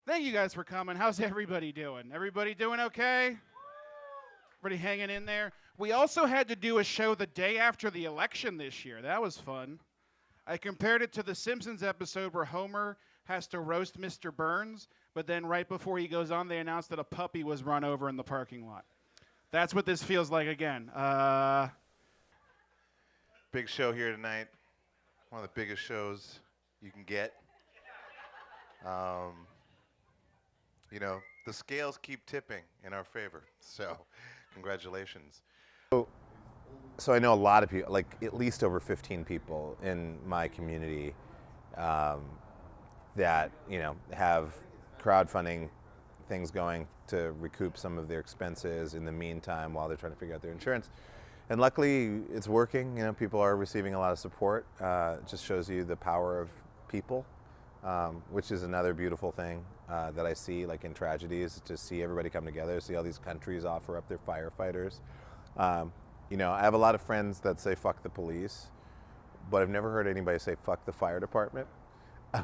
Thank you guys for coming. How's everybody doing? Everybody doing okay? Everybody hanging in there? We also had to do a show the day after the election this year. That was fun. I compared it to the Simpsons episode where Homer has to roast Mr. Burns, but then right before he goes on, they announce that a puppy was run over in the parking lot. That's what this feels like again. Big show here tonight. One of the biggest shows you can get. You know, the scales keep tipping in our favor, so congratulations. So I know a lot of people, like at least over 15 people in my community that, you know, have crowdfunding things going to recoup some of their expenses in the meantime while they're trying to figure out their insurance. And luckily it's working. You know, people are receiving a lot of support. It just shows you the power of people, which is another beautiful thing that I see, like in tragedies, to see everybody come together, see all these countries offer up their firefighters. You know, I have a lot of friends that say fuck the police, but I've never heard anybody say fuck the fire department. These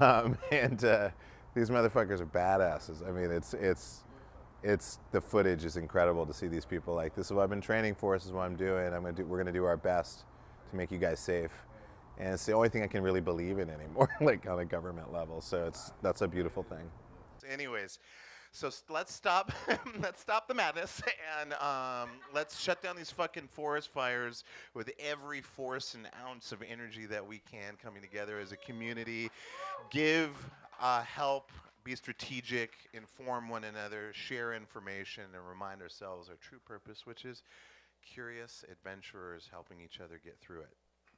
motherfuckers are badasses. I mean, it's the footage is incredible to see these people like, this is what I've been training for, this is what I'm doing, we're gonna do our best to make you guys safe. And it's the only thing I can really believe in anymore, like on a government level. So that's a beautiful thing. Anyways, so let's stop let's stop the madness and let's shut down these fucking forest fires with every force and ounce of energy that we can, coming together as a community. Give help, be strategic, inform one another, share information, and remind ourselves our true purpose, which is curious adventurers helping each other get through it.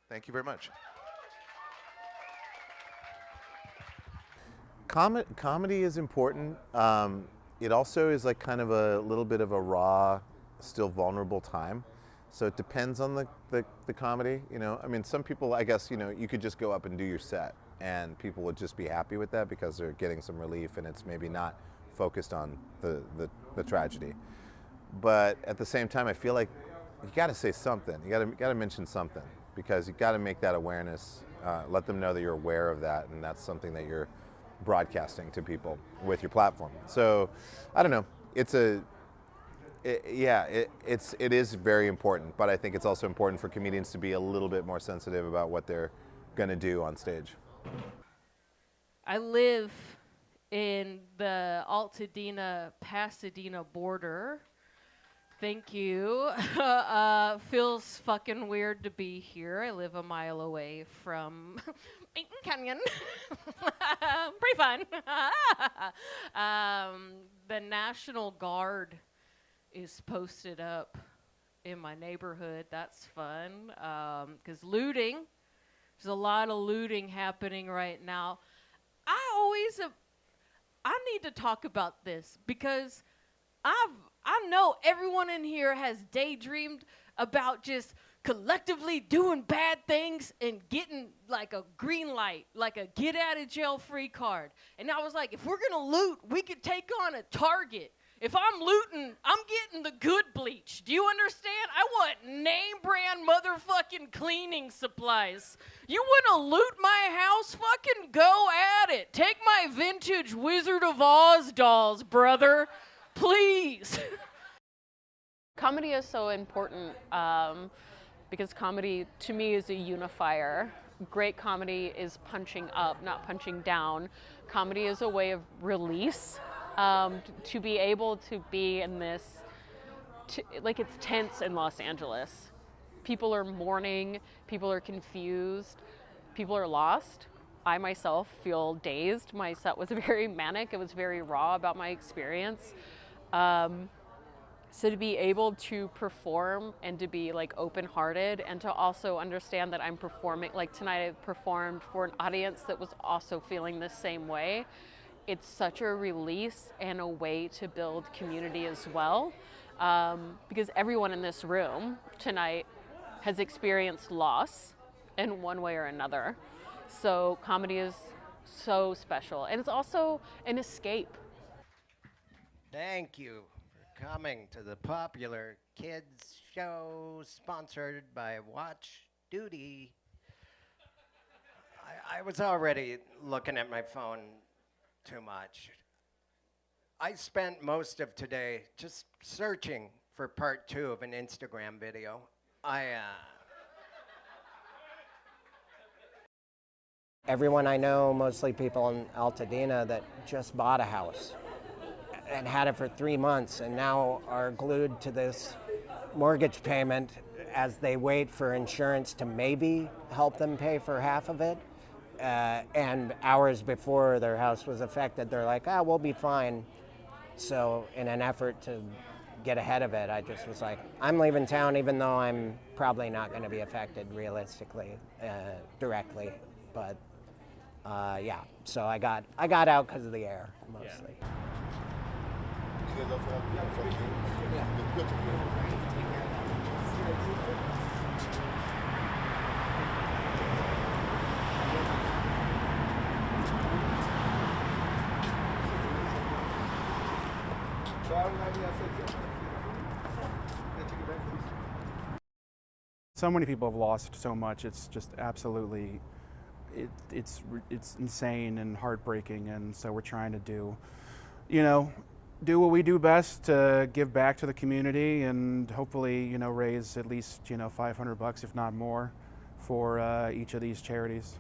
Thank you very much. Comedy is important. It also is like kind of a little bit of a raw, still vulnerable time. So it depends on the comedy, you know. I mean, some people, I guess, you know, you could just go up and do your set and people would just be happy with that because they're getting some relief and it's maybe not focused on the tragedy. But at the same time, I feel like you got to say something. You got to mention something because you got to make that awareness. Let them know that you're aware of that, and that's something that you're broadcasting to people with your platform. So, I don't know. It is very important, but I think it's also important for comedians to be a little bit more sensitive about what they're going to do on stage. I live in the Altadena, Pasadena border. Thank you. Feels fucking weird to be here. I live a mile away from Canyon. Pretty fun. The National Guard is posted up in my neighborhood. That's fun. 'Cause looting, there's a lot of looting happening right now. I need to talk about this because I know everyone in here has daydreamed about just collectively doing bad things and getting like a green light, like a get out of jail free card. And I was like, if we're gonna loot, we could take on a target. If I'm looting, I'm getting the good bleach. Do you understand? I want name brand motherfucking cleaning supplies. You wanna loot my house? Fucking go at it. Take my vintage Wizard of Oz dolls, brother. Please. Comedy is so important because comedy, to me, is a unifier. Great comedy is punching up, not punching down. Comedy is a way of release. To be able to be in this, like it's tense in Los Angeles. People are mourning, people are confused, people are lost. I myself feel dazed. My set was very manic, it was very raw about my experience. So to be able to perform and to be like open-hearted and to also understand that I'm performing, like tonight I performed for an audience that was also feeling the same way. It's such a release and a way to build community as well. Because everyone in this room tonight has experienced loss in one way or another. So comedy is so special. And it's also an escape. Thank you for coming to the popular kids show sponsored by Watch Duty. I was already looking at my phone too much. I spent most of today just searching for part 2 of an Instagram video. Everyone I know, mostly people in Altadena that just bought a house and had it for 3 months and now are glued to this mortgage payment as they wait for insurance to maybe help them pay for half of it. And hours before their house was affected, they're like, we'll be fine. So in an effort to get ahead of it, I just was like, I'm leaving town even though I'm probably not going to be affected realistically, directly. But yeah, so I got out because of the air, mostly. So many people have lost so much. It's just absolutely, it's insane and heartbreaking. And so we're trying to do what we do best to give back to the community and hopefully, raise at least, $500, if not more, for each of these charities.